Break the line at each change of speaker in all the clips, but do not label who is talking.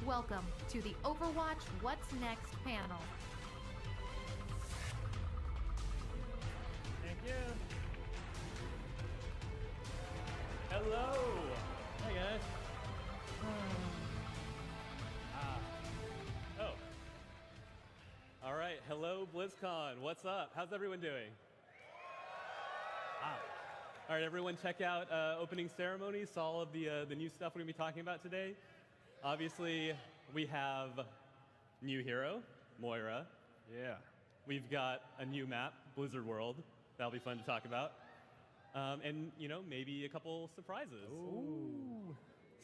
Welcome to the Overwatch What's Next panel.
Thank you.
Hello.
Hey guys.
Oh. All right. Hello, BlizzCon. What's up? How's everyone doing? Wow. All right, everyone, check out opening ceremony. Saw all of the new stuff we're going to be talking about today. Obviously, we have new hero, Moira.
Yeah.
We've got a new map, Blizzard World. That'll be fun to talk about. And, you know, maybe a couple surprises.
Ooh.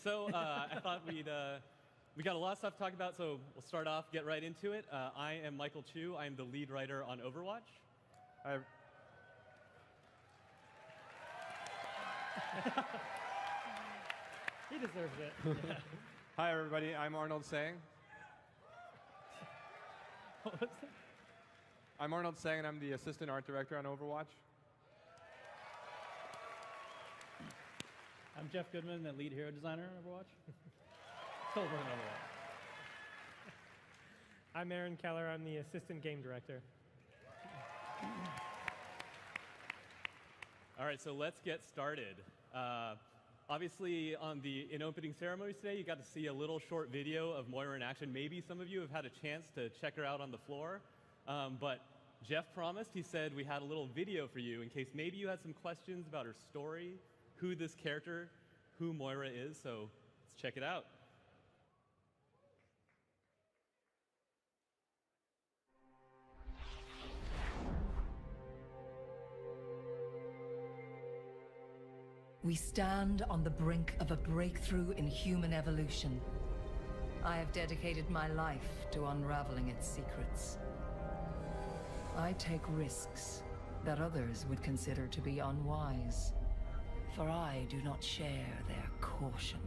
So I thought we got a lot of stuff to talk about, so we'll start off, get right into it. I am Michael Chu. I am the lead writer on Overwatch.
He deserves it.
Hi, everybody. I'm Arnold Tsang.
What was that?
I'm Arnold Tsang, and I'm the assistant art director on Overwatch.
I'm Geoff Goodman, the lead hero designer on Overwatch. Still working on Overwatch.
I'm Aaron Keller. I'm the assistant game director.
All right, so let's get started. Obviously, in opening ceremonies today, you got to see a little short video of Moira in action. Maybe some of you have had a chance to check her out on the floor. But Geoff promised, he said we had a little video for you in case maybe you had some questions about her story, who this character, who Moira is. So let's check it out.
We stand on the brink of a breakthrough in human evolution. I have dedicated my life to unraveling its secrets. I take risks that others would consider to be unwise, for I do not share their caution.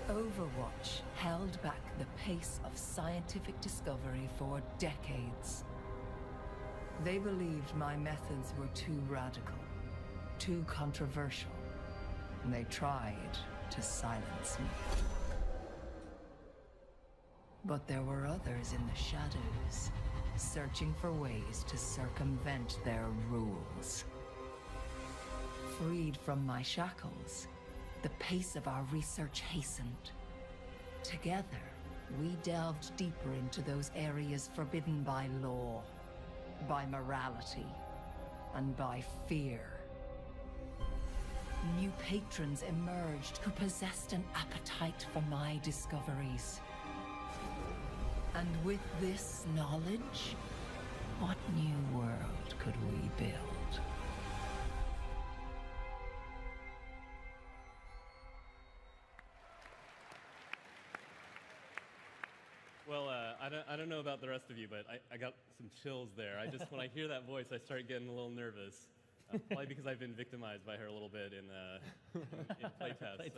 Overwatch held back the pace of scientific discovery for decades. They believed my methods were too radical, too controversial, and they tried to silence me. But there were others in the shadows, searching for ways to circumvent their rules. Freed from my shackles, the pace of our research hastened. Together, we delved deeper into those areas forbidden by law, by morality, and by fear. New patrons emerged who possessed an appetite for my discoveries. And with this knowledge, what new world could we build?
Well, I don't know about the rest of you, but I got some chills there. When I hear that voice, I start getting a little nervous. Probably because I've been victimized by her a little bit in playtests.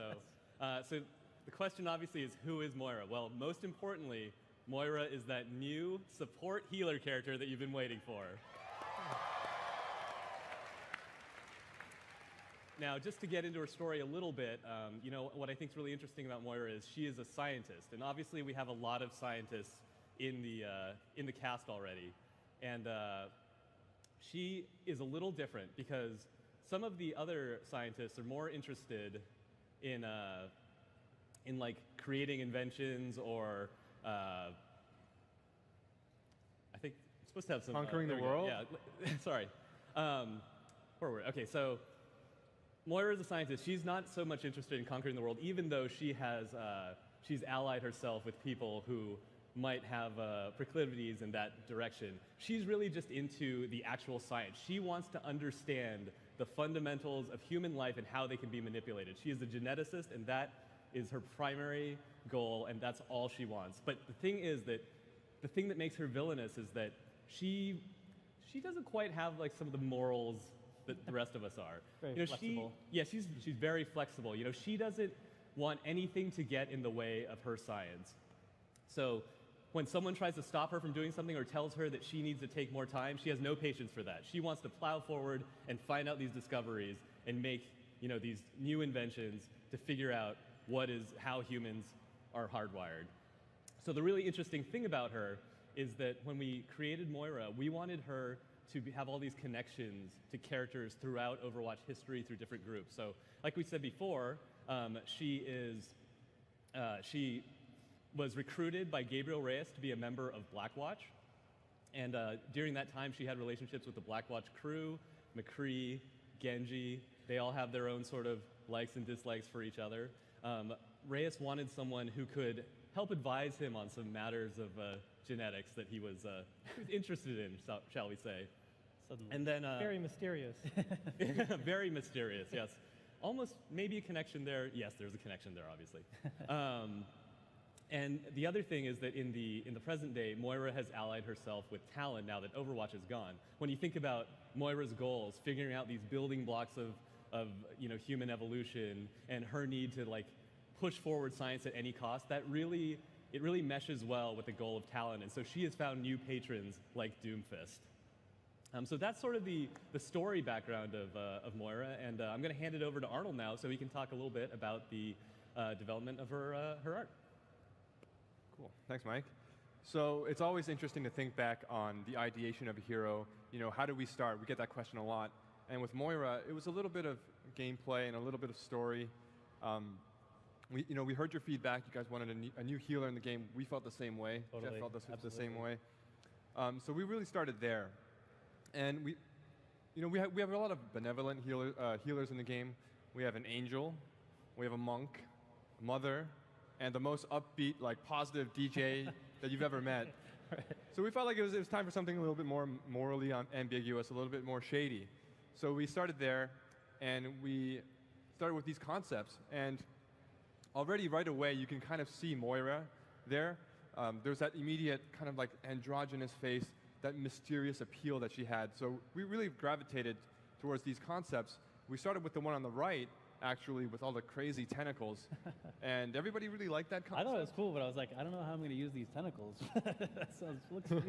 So the question obviously is, who is Moira? Well, most importantly, Moira is that new support healer character that you've been waiting for. Now, just to get into her story a little bit, you know, what I think is really interesting about Moira is she is a scientist, and obviously we have a lot of scientists in the cast already, and she is a little different because some of the other scientists are more interested in like creating inventions or I think I'm supposed to have some
Conquering the world.
Yeah, sorry. Forward. Okay, so Moira is a scientist. She's not so much interested in conquering the world, even though she has she's allied herself with people who might have proclivities in that direction. She's really just into the actual science. She wants to understand the fundamentals of human life and how they can be manipulated. She is a geneticist, and that is her primary goal, and that's all she wants. But the thing is that the thing that makes her villainous is that she doesn't quite have like some of the morals that the rest of us are.
Very flexible.
She's very flexible. You know, she doesn't want anything to get in the way of her science. So when someone tries to stop her from doing something or tells her that she needs to take more time, she has no patience for that. She wants to plow forward and find out these discoveries and make, you know, these new inventions to figure out how humans are hardwired. So the really interesting thing about her is that when we created Moira, we wanted her to have all these connections to characters throughout Overwatch history through different groups. So like we said before, she was recruited by Gabriel Reyes to be a member of Blackwatch. And during that time, she had relationships with the Blackwatch crew, McCree, Genji. They all have their own sort of likes and dislikes for each other. Reyes wanted someone who could help advise him on some matters of genetics that he was interested in, shall we say.
Suddenly.
And then
Very mysterious.
very mysterious, yes. Almost maybe a connection there. Yes, there's a connection there, obviously. And the other thing is that in the present day, Moira has allied herself with Talon now that Overwatch is gone. When you think about Moira's goals, figuring out these building blocks of human evolution and her need to like push forward science at any cost, it really meshes well with the goal of Talon. And so she has found new patrons like Doomfist. So that's sort of the story background of Moira, and I'm going to hand it over to Arnold now so he can talk a little bit about the development of her art.
Cool. Thanks, Mike. So it's always interesting to think back on the ideation of a hero. How do we start? We get that question a lot. And with Moira, it was a little bit of gameplay and a little bit of story. We heard your feedback. You guys wanted a new healer in the game. We felt the same way.
Totally.
Geoff felt the same way. So we really started there. And we have a lot of benevolent healers in the game. We have an angel, we have a monk, a mother, and the most upbeat, like positive DJ that you've ever met.
Right.
So we felt like it was time for something a little bit more morally ambiguous, a little bit more shady. So we started there, and we started with these concepts. And already right away, you can kind of see Moira there. There's that immediate kind of like androgynous face, that mysterious appeal that she had. So we really gravitated towards these concepts. We started with the one on the right, actually, with all the crazy tentacles. And everybody really liked that concept.
I thought it was cool, but I was like, I don't know how I'm going to use these tentacles. Looks neat.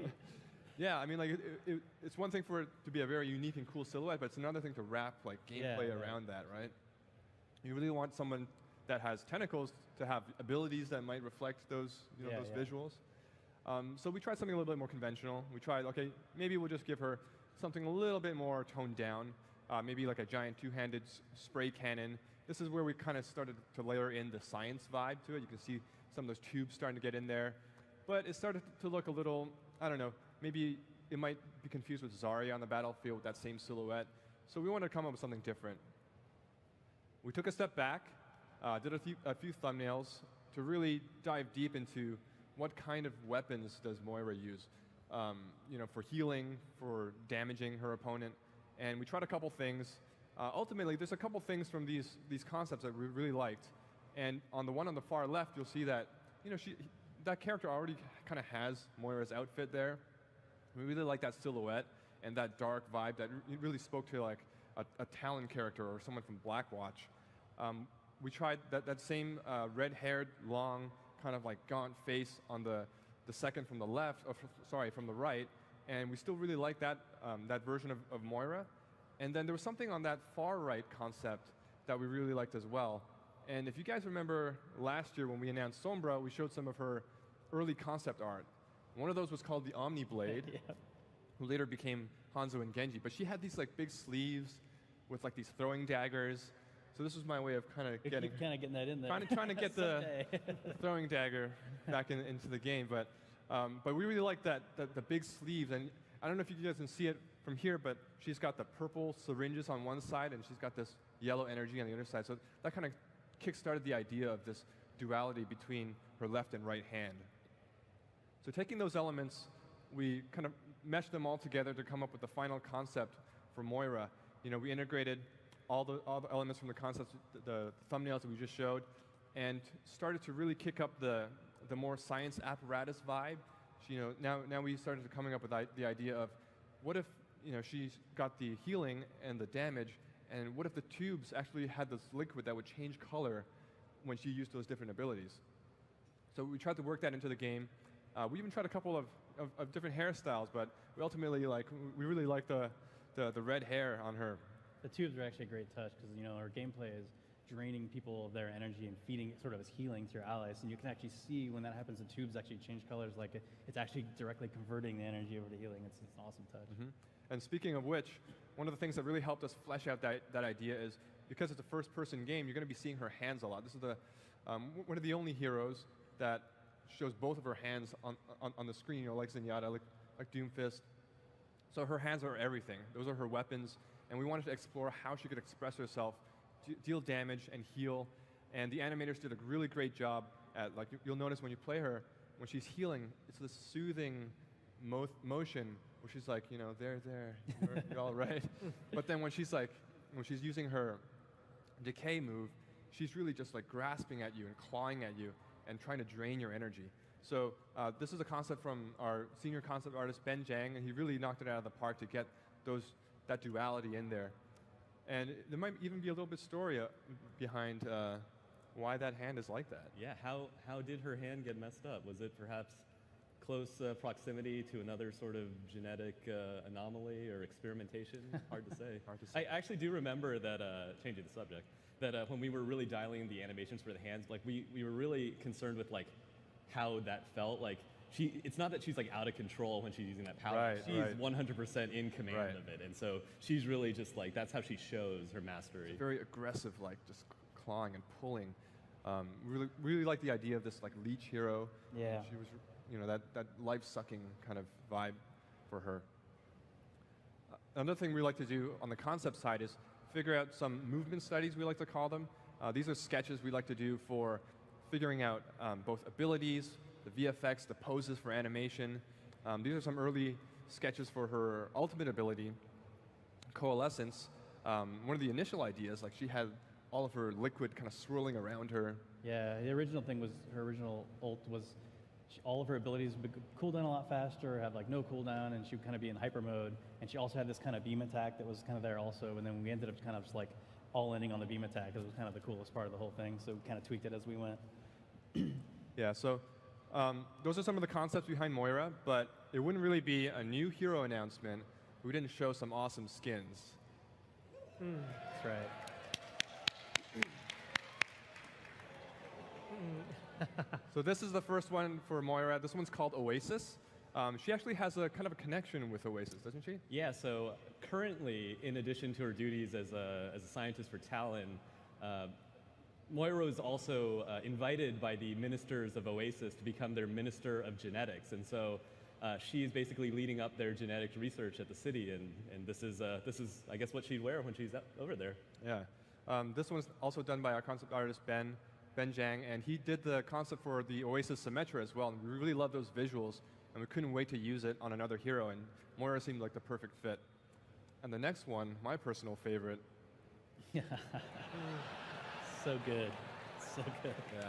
Yeah, I mean, like, it's one thing for it to be a very unique and cool silhouette, but it's another thing to wrap like gameplay around that, right? You really want someone that has tentacles to have abilities that might reflect those, visuals. So we tried something a little bit more conventional. We tried, okay, maybe we'll just give her something a little bit more toned down, maybe like a giant two-handed spray cannon. This is where we kind of started to layer in the science vibe to it. You can see some of those tubes starting to get in there. But it started to look a little, I don't know, maybe it might be confused with Zarya on the battlefield with that same silhouette. So we wanted to come up with something different. We took a step back, did a few thumbnails to really dive deep into what kind of weapons does Moira use, for healing, for damaging her opponent. And we tried a couple things. Ultimately, there's a couple things from these concepts that we really liked. And on the one on the far left, you'll see that, that character already kind of has Moira's outfit there. We really like that silhouette and that dark vibe that really spoke to like a Talon character or someone from Blackwatch. We tried that same red-haired, long, kind of like gaunt face on the second from the left, from the right, and we still really like that version of Moira. And then there was something on that far right concept that we really liked as well. And if you guys remember last year when we announced Sombra, we showed some of her early concept art. One of those was called the Omni Blade, who later became Hanzo and Genji. But she had these like big sleeves with like these throwing daggers. So this was my way of kind of getting
that in there.
Trying to get the throwing dagger back into the game. But we really like the big sleeves. And I don't know if you guys can see it from here, but she's got the purple syringes on one side, and she's got this yellow energy on the other side. So that kind of kick-started the idea of this duality between her left and right hand. So taking those elements, we kind of meshed them all together to come up with the final concept for Moira. We integrated all the elements from the concepts, the thumbnails that we just showed, and started to really kick up the more science apparatus vibe. Now we started coming up with the idea of what if she's got the healing and the damage, and what if the tubes actually had this liquid that would change color when she used those different abilities? So we tried to work that into the game. We even tried a couple of different hairstyles, but we ultimately we really like the red hair on her.
The tubes are actually a great touch because her gameplay is draining people of their energy and feeding it sort of as healing to your allies. And you can actually see when that happens, the tubes actually change colors, like it's actually directly converting the energy over to healing. It's an awesome touch.
And speaking of which, one of the things that really helped us flesh out that idea is because it's a first-person game, you're going to be seeing her hands a lot. This is one of the only heroes that shows both of her hands on the screen, like Zenyatta, like Doomfist. So her hands are everything. Those are her weapons, and we wanted to explore how she could express herself, deal damage, and heal. And the animators did a really great job at, like, you'll notice when you play her, when she's healing, it's this soothing motion where she's like, there, you're all right. But then when she's using her decay move, she's really just like grasping at you and clawing at you and trying to drain your energy. So this is a concept from our senior concept artist, Ben Zhang, and he really knocked it out of the park to get that duality in there. And there might even be a little bit story behind why that hand is like that.
Yeah, how did her hand get messed up? Was it perhaps close proximity to another sort of genetic anomaly or experimentation? Hard to say.
Hard to say.
I actually do remember that, changing the subject, that when we were really dialing the animations for the hands, like we were really concerned with like how that felt. Like it's not that she's like out of control when she's using that power.
Right,
she's
right.
100% in command of it, and so she's really just like that's how she shows her mastery.
It's very aggressive, like just clawing and pulling. Really like the idea of this like leech hero.
Yeah.
She was, that life-sucking kind of vibe for her. Another thing we like to do on the concept side is figure out some movement studies, we like to call them. These are sketches we like to do for figuring out both abilities, the VFX, the poses for animation. These are some early sketches for her ultimate ability, Coalescence. One of the initial ideas, like she had all of her liquid kind of swirling around her.
Yeah, the original thing was, her original ult was all of her abilities would cool down a lot faster, have like no cooldown, and she would kind of be in hyper mode. And she also had this kind of beam attack that was kind of there also. And then we ended up kind of just like all ending on the beam attack. It was kind of the coolest part of the whole thing. So we kind of tweaked it as we went.
Yeah, so those are some of the concepts behind Moira, but it wouldn't really be a new hero announcement if we didn't show some awesome skins.
That's right.
So this is the first one for Moira. This one's called Oasis. She actually has a kind of a connection with Oasis, doesn't she?
Yeah, so currently, in addition to her duties as a scientist for Talon, Moira was also invited by the ministers of Oasis to become their minister of genetics. And so she's basically leading up their genetics research at the city. And this is, I guess, what she'd wear when she's over there.
Yeah. This one's also done by our concept artist, Ben Zhang, and he did the concept for the Oasis Symmetra as well. And we really love those visuals, and we couldn't wait to use it on another hero, and Moira seemed like the perfect fit. And the next one, my personal favorite.
Yeah. So good. So good.
Yeah.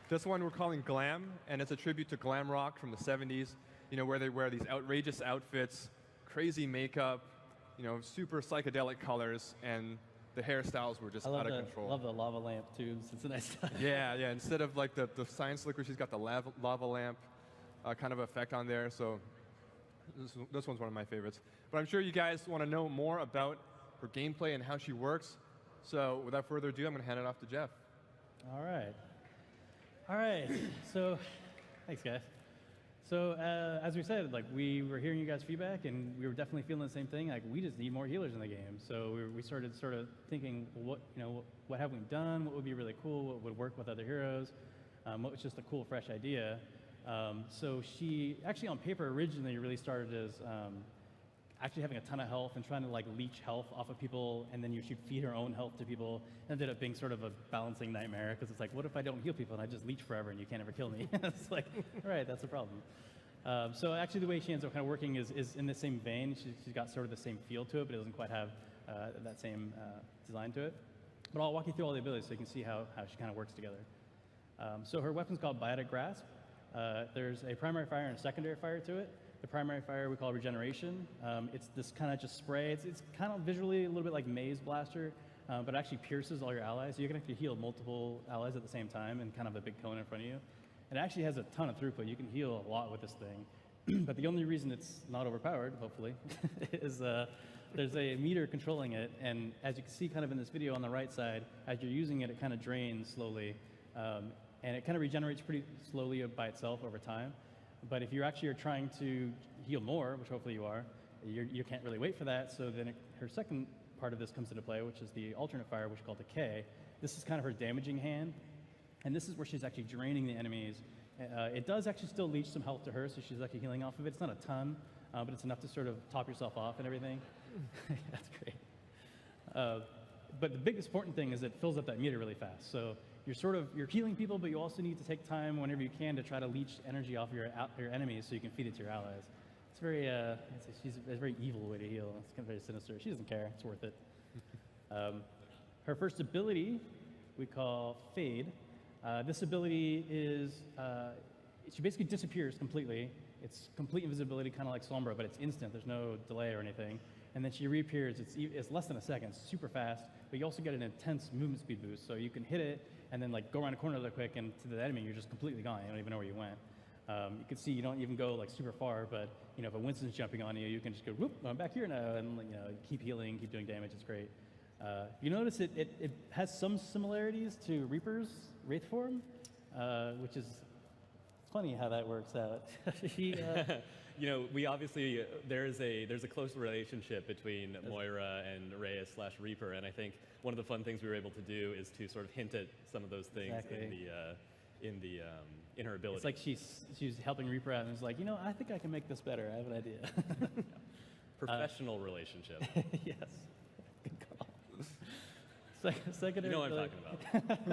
This one we're calling Glam, and it's a tribute to glam rock from the 70s, where they wear these outrageous outfits, crazy makeup, super psychedelic colors, and the hairstyles were just out of control.
I love the lava lamp tubes. It's a nice touch.
Yeah. Instead of like the science slicker, she's got the lava lamp kind of effect on there. So this one's one of my favorites. But I'm sure you guys want to know more about her gameplay and how she works. So without further ado, I'm going to hand it off to Geoff.
All right. So, thanks, guys. So, as we said, like we were hearing you guys' feedback, and we were definitely feeling the same thing. Like we just need more healers in the game. So we started sort of thinking, well, what have we done? What would be really cool? What would work with other heroes? What was just a cool, fresh idea? So she actually, on paper, originally really started as actually having a ton of health and trying to like leech health off of people, and then she'd feed her own health to people. It ended up being sort of a balancing nightmare, because it's like, what if I don't heal people and I just leech forever and you can't ever kill me? It's like, all right, that's a problem. So actually the way she ends up kind of working is in the same vein. She's got sort of the same feel to it, but it doesn't quite have that same design to it. But I'll walk you through all the abilities so you can see how she kind of works together. So her weapon's called Biotic Grasp. There's a primary fire and a secondary fire to it. The primary fire we call Regeneration. It's this kind of just spray. It's kind of visually a little bit like Maze Blaster, but it actually pierces all your allies. So you can actually heal multiple allies at the same time in kind of a big cone in front of you. It actually has a ton of throughput. You can heal a lot with this thing. But the only reason it's not overpowered, hopefully, is there's a meter controlling it, and as you can see kind of in this video on the right side, as you're using it, it kind of drains slowly, and it kind of regenerates pretty slowly by itself over time. But if you actually are trying to heal more, which hopefully you are, you can't really wait for that, so then her second part of this comes into play, which is the alternate fire, which is called Decay. This is kind of her damaging hand, and this is where she's actually draining the enemies. It does actually still leach some health to her, so she's actually healing off of it. It's not a ton, but it's enough to sort of top yourself off and everything. That's great. But the biggest important thing is it fills up that meter really fast. So you're healing people, but you also need to take time whenever you can to try to leech energy off your enemies so you can feed it to your allies. It's very, she's a very evil way to heal. It's kind of very sinister. She doesn't care. It's worth it. Her first ability we call Fade. This ability is, she basically disappears completely. It's complete invisibility, kind of like Sombra, but it's instant. There's no delay or anything. And then she reappears. It's less than a second. It's super fast, but you also get an intense movement speed boost. So you can hit it and then like go around a corner really quick, and to the enemy, you're just completely gone. You don't even know where you went. You can see you don't even go like super far, but you know if a Winston's jumping on you, you can just go whoop, I'm back here now, and you know keep healing, keep doing damage. It's great. You notice it has some similarities to Reaper's Wraith form, which is funny how that works out.
You know, we obviously there's a close relationship between Moira and Reyes/Reaper, and I think one of the fun things we were able to do is to sort of hint at some of those things in her ability.
It's like she's helping Reaper out, and it's like, you know, I think I can make this better. I have an idea.
Professional relationship.
Yes. Good call. Secondary
you know what I'm talking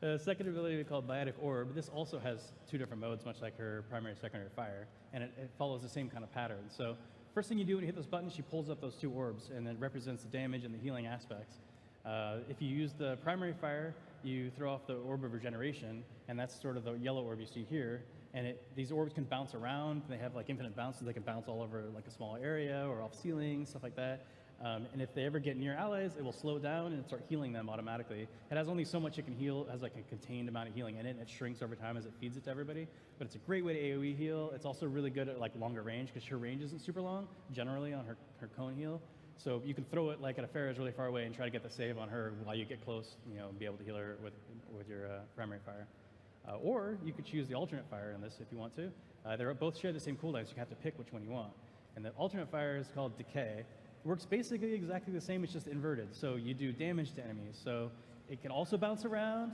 about.
Second ability we call Biotic Orb. This also has two different modes, much like her primary, secondary fire, and it follows the same kind of pattern. So first thing you do when you hit those buttons, she pulls up those two orbs, and it represents the damage and the healing aspects. If you use the primary fire, you throw off the orb of regeneration, and that's sort of the yellow orb you see here. And these orbs can bounce around. They have like infinite bounces. They can bounce all over like a small area or off ceilings, stuff like that. And if they ever get near allies, it will slow down and start healing them automatically. It has only so much it can heal. It has like a contained amount of healing in it, and it shrinks over time as it feeds it to everybody. But it's a great way to AoE heal. It's also really good at like longer range because her range isn't super long, generally on her cone heal. So you can throw it like at a Pharah's really far away and try to get the save on her while you get close, you know, and be able to heal her with your primary fire. Or you could choose the alternate fire in this if you want to. They both share the same cooldown, so you have to pick which one you want. And the alternate fire is called Decay. Works basically exactly the same, it's just inverted. So you do damage to enemies. So it can also bounce around.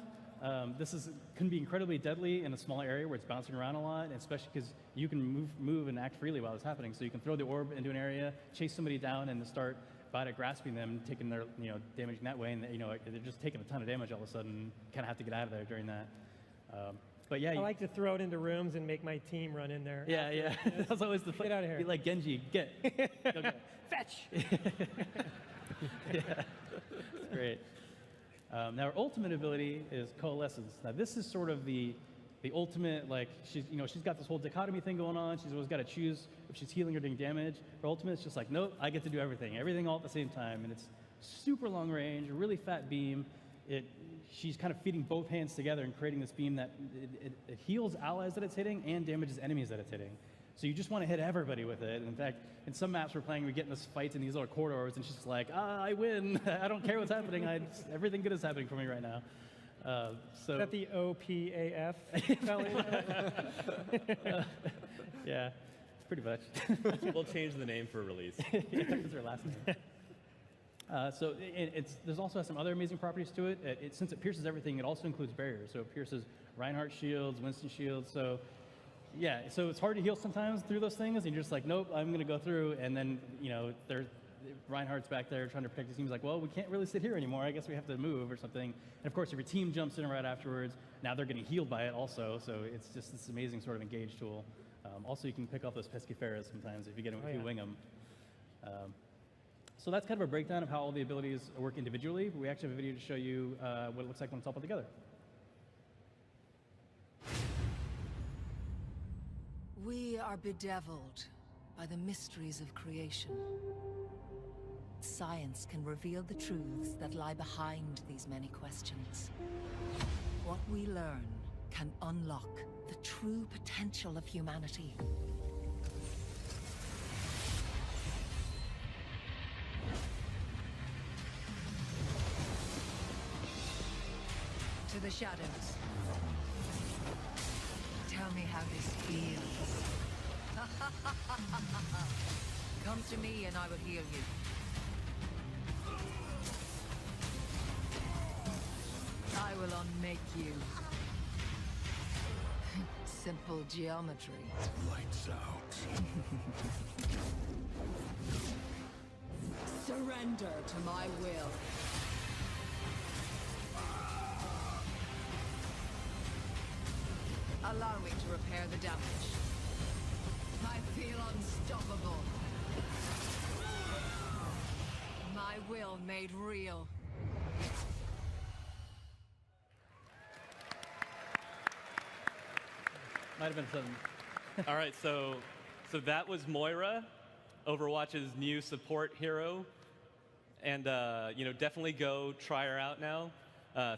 This can be incredibly deadly in a small area where it's bouncing around a lot, especially because you can move and act freely while it's happening. So you can throw the orb into an area, chase somebody down, and start by grasping them, taking their damage in that way, and they're just taking a ton of damage all of a sudden. Kind of have to get out of there during that. But yeah,
I like to throw it into rooms and make my team run in there.
Yeah. That's always the
Get out of here.
Be like Genji, get. Go. Fetch. Yeah, it's great. Now her ultimate ability is Coalescence. Now this is sort of the ultimate, like she's got this whole dichotomy thing going on. She's always got to choose if she's healing or doing damage. Her ultimate is just like, nope, I get to do everything all at the same time, and it's super long range, a really fat beam. She's kind of feeding both hands together and creating this beam that it heals allies that it's hitting and damages enemies that it's hitting. So you just want to hit everybody with it. In fact, in some maps we're playing, we get in this fight in these little corridors, and she's just like, I win. I don't care what's happening. Everything good is happening for me right now. So
Is that the OPAF?
Yeah, pretty much.
We'll change the name for release.
Yeah, that's her last name. So there's also some other amazing properties to it. Since it pierces everything, it also includes barriers. So it pierces Reinhardt shields, Winston shields. So yeah, so it's hard to heal sometimes through those things, and you're just like, nope, I'm going to go through. And then Reinhardt's back there trying to protect his team. He's like, well, we can't really sit here anymore. I guess we have to move or something. And of course, if your team jumps in right afterwards, now they're getting healed by it also. So it's just this amazing sort of engage tool. Also, you can pick off those pesky Pharahs sometimes if you wing them. So that's kind of a breakdown of how all the abilities work individually. But we actually have a video to show you what it looks like when it's all put together.
We are bedeviled by the mysteries of creation. Science can reveal the truths that lie behind these many questions. What we learn can unlock the true potential of humanity. into the shadows. Tell me how this feels. Come to me and I will heal you. I will unmake you. Simple geometry.
Lights out.
Surrender to my will.
Allow me to repair the damage. I feel unstoppable. My will made real.
Might have been something.
All right, so that was Moira, Overwatch's new support hero, and definitely go try her out now.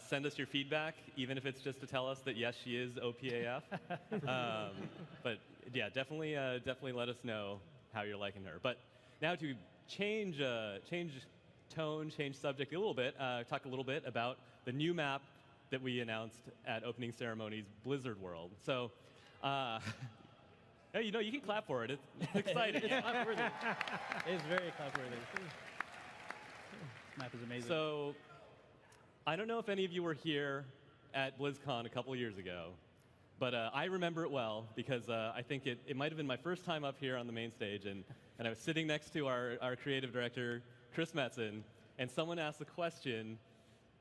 Send us your feedback, even if it's just to tell us that yes, she is OPAF. But yeah, definitely let us know how you're liking her. But now to change tone, change subject a little bit, talk a little bit about the new map that we announced at opening ceremonies, Blizzard World. So. Hey, you can clap for it. It's exciting.
It's clap-worthy. It's very clap-worthy. This map is amazing.
So, I don't know if any of you were here at BlizzCon a couple years ago, but I remember it well because I think it might have been my first time up here on the main stage, and I was sitting next to our creative director, Chris Metzen, and someone asked a question.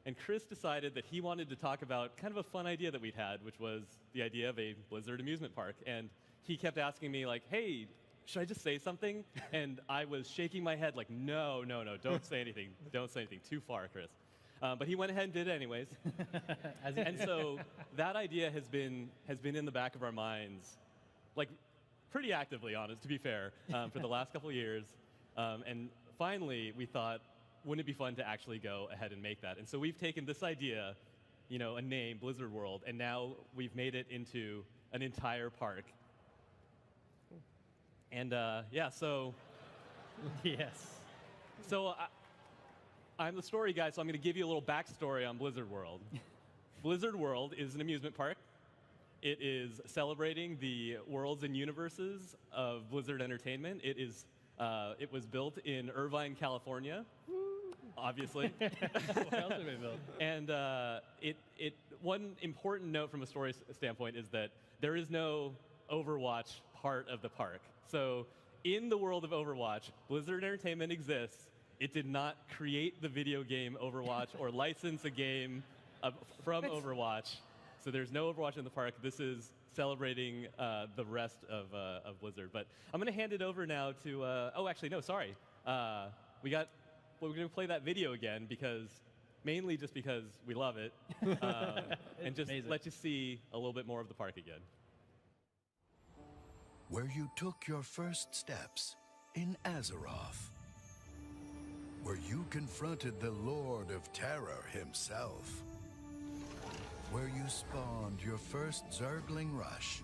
And Chris decided that he wanted to talk about kind of a fun idea that we'd had, which was the idea of a Blizzard amusement park. And he kept asking me, like, hey, should I just say something? And I was shaking my head like, no, don't say anything. Don't say anything. Too far, Chris. But he went ahead and did it anyways. And so that idea has been in the back of our minds, like, pretty actively, honest, to be fair, for the last couple of years. And finally, we thought, wouldn't it be fun to actually go ahead and make that? And so we've taken this idea, a name, Blizzard World, and now we've made it into an entire park. And so...
Yes.
So I'm the story guy, so I'm going to give you a little backstory on Blizzard World. Blizzard World is an amusement park. It is celebrating the worlds and universes of Blizzard Entertainment. It was built in Irvine, California. Obviously.
What else have we built?
And one important note from a story standpoint is that there is no Overwatch part of the park. So in the world of Overwatch, Blizzard Entertainment exists. It did not create the video game Overwatch or license a game from Overwatch. So there's no Overwatch in the park. This is celebrating the rest of Blizzard. But I'm going to hand it over now to, we're going to play that video again mainly just because we love it, and just
amazing.
let you see a little bit more of the park again.
Where you took your first steps in Azeroth. Where you confronted the Lord of Terror himself. Where you spawned your first Zergling rush.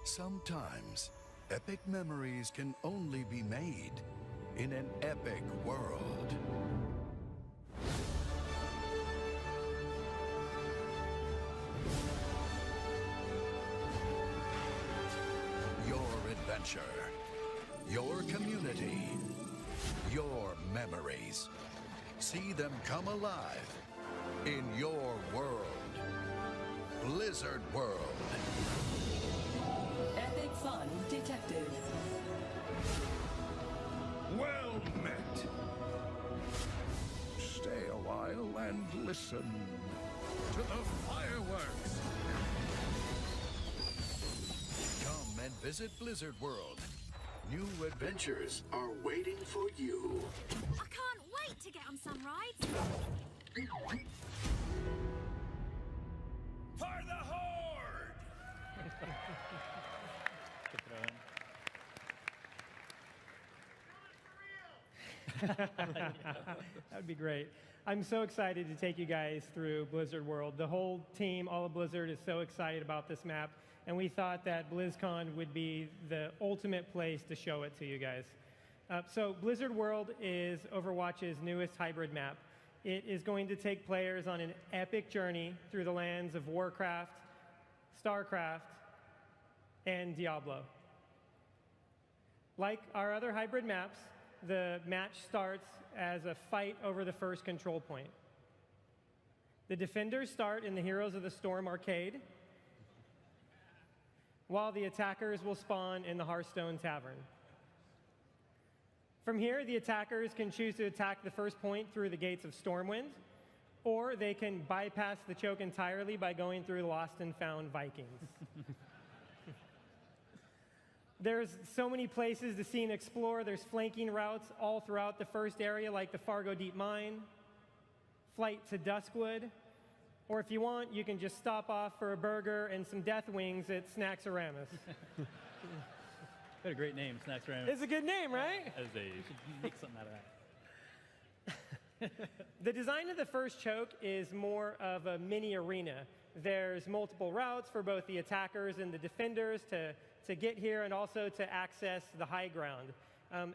Sometimes, epic memories can only be made in an epic world. Your adventure, your community, your memories. See them come alive in your world. Blizzard World.
Epic fun detected.
Well met. Stay a while and listen to the fireworks. Come and visit Blizzard World. New adventures are waiting for you.
I can't wait to get on some rides.
For the Horde!
That would be great. I'm so excited to take you guys through Blizzard World. The whole team, all of Blizzard, is so excited about this map, and we thought that BlizzCon would be the ultimate place to show it to you guys. So Blizzard World is Overwatch's newest hybrid map. It is going to take players on an epic journey through the lands of Warcraft, StarCraft, and Diablo. Like our other hybrid maps, the match starts as a fight over the first control point. The defenders start in the Heroes of the Storm arcade, while the attackers will spawn in the Hearthstone Tavern. From here, the attackers can choose to attack the first point through the gates of Stormwind, or they can bypass the choke entirely by going through the Lost and Found Vikings. There's so many places to see and explore. There's flanking routes all throughout the first area, like the Fargo Deep Mine, flight to Duskwood, or if you want, you can just stop off for a burger and some death wings at Snacksaramus.
What a great name, Snacksaramus.
It's a good name, right?
As a
Make something out of that.
The design of the first choke is more of a mini arena. There's multiple routes for both the attackers and the defenders to get here and also to access the high ground.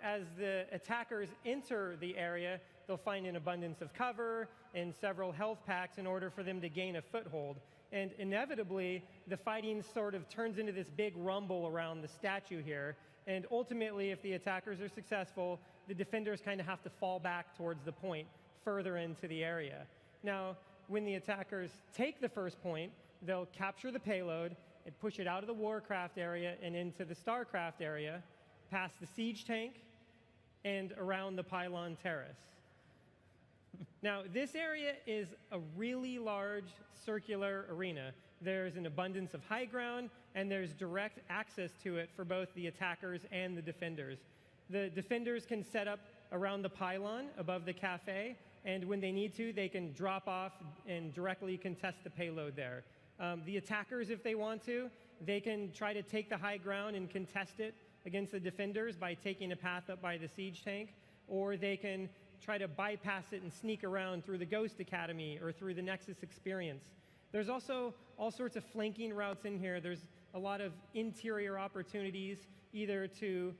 As the attackers enter the area, they'll find an abundance of cover and several health packs in order for them to gain a foothold. And inevitably, the fighting sort of turns into this big rumble around the statue here. And ultimately, if the attackers are successful, the defenders kind of have to fall back towards the point further into the area. Now, when the attackers take the first point, they'll capture the payload and push it out of the Warcraft area and into the StarCraft area, past the siege tank, and around the pylon terrace. Now, this area is a really large circular arena. There's an abundance of high ground, and there's direct access to it for both the attackers and the defenders. The defenders can set up around the pylon above the cafe, and when they need to, they can drop off and directly contest the payload there. The attackers, if they want to, they can try to take the high ground and contest it against the defenders by taking a path up by the siege tank, or they can try to bypass it and sneak around through the Ghost Academy or through the Nexus experience. There's also all sorts of flanking routes in here. There's a lot of interior opportunities either to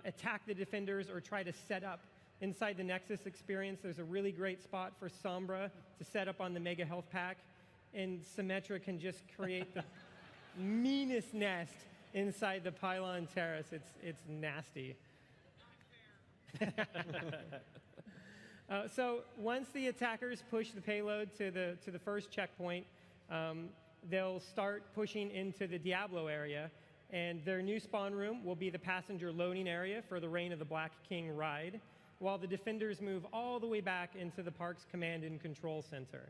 attack the defenders or try to set up. Inside the Nexus experience, there's a really great spot for Sombra to set up on the Mega Health Pack, and Symmetra can just create the meanest nest inside the pylon terrace. It's nasty. So once the attackers push the payload to the first checkpoint, they'll start pushing into the Diablo area, and their new spawn room will be the passenger loading area for the Reign of the Black King ride, while the defenders move all the way back into the park's command and control center.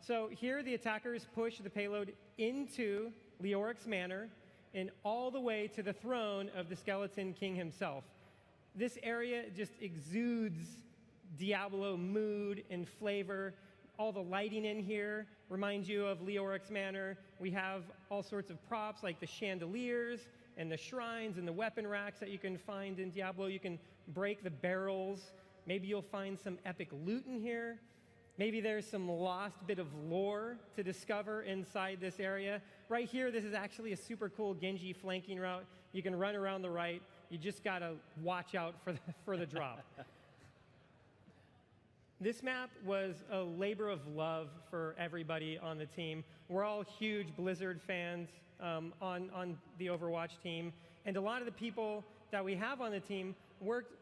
So here the attackers push the payload into Leoric's Manor and all the way to the throne of the Skeleton King himself. This area just exudes Diablo mood and flavor. All the lighting in here reminds you of Leoric's Manor. We have all sorts of props like the chandeliers and the shrines and the weapon racks that you can find in Diablo. You can break the barrels. Maybe you'll find some epic loot in here. Maybe there's some lost bit of lore to discover inside this area. Right here, this is actually a super cool Genji flanking route. You can run around the right. You just gotta watch out for the drop. This map was a labor of love for everybody on the team. We're all huge Blizzard fans on the Overwatch team, and a lot of the people that we have on the team worked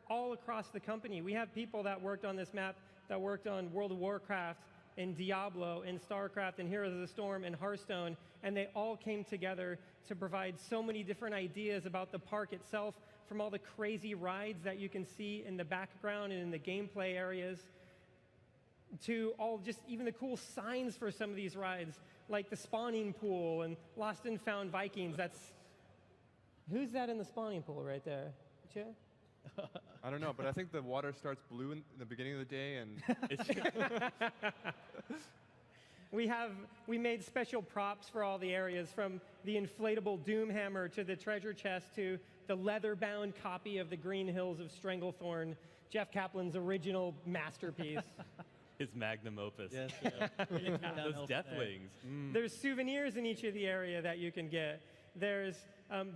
all across the company. We have people that worked on this map that worked on World of Warcraft and Diablo and StarCraft and Heroes of the Storm and Hearthstone, and they all came together to provide so many different ideas about the park itself, from all the crazy rides that you can see in the background and in the gameplay areas, to all just even the cool signs for some of these rides, like the spawning pool and Lost and Found Vikings. Who's that in the spawning pool right there? Che?
I don't know, but I think the water starts blue in the beginning of the day, and
we made special props for all the areas, from the inflatable Doomhammer to the treasure chest to the leather-bound copy of the Green Hills of Stranglethorn, Jeff Kaplan's original masterpiece.
His magnum opus.
Yes.
Those death wings.
There's souvenirs in each of the area that you can get. There's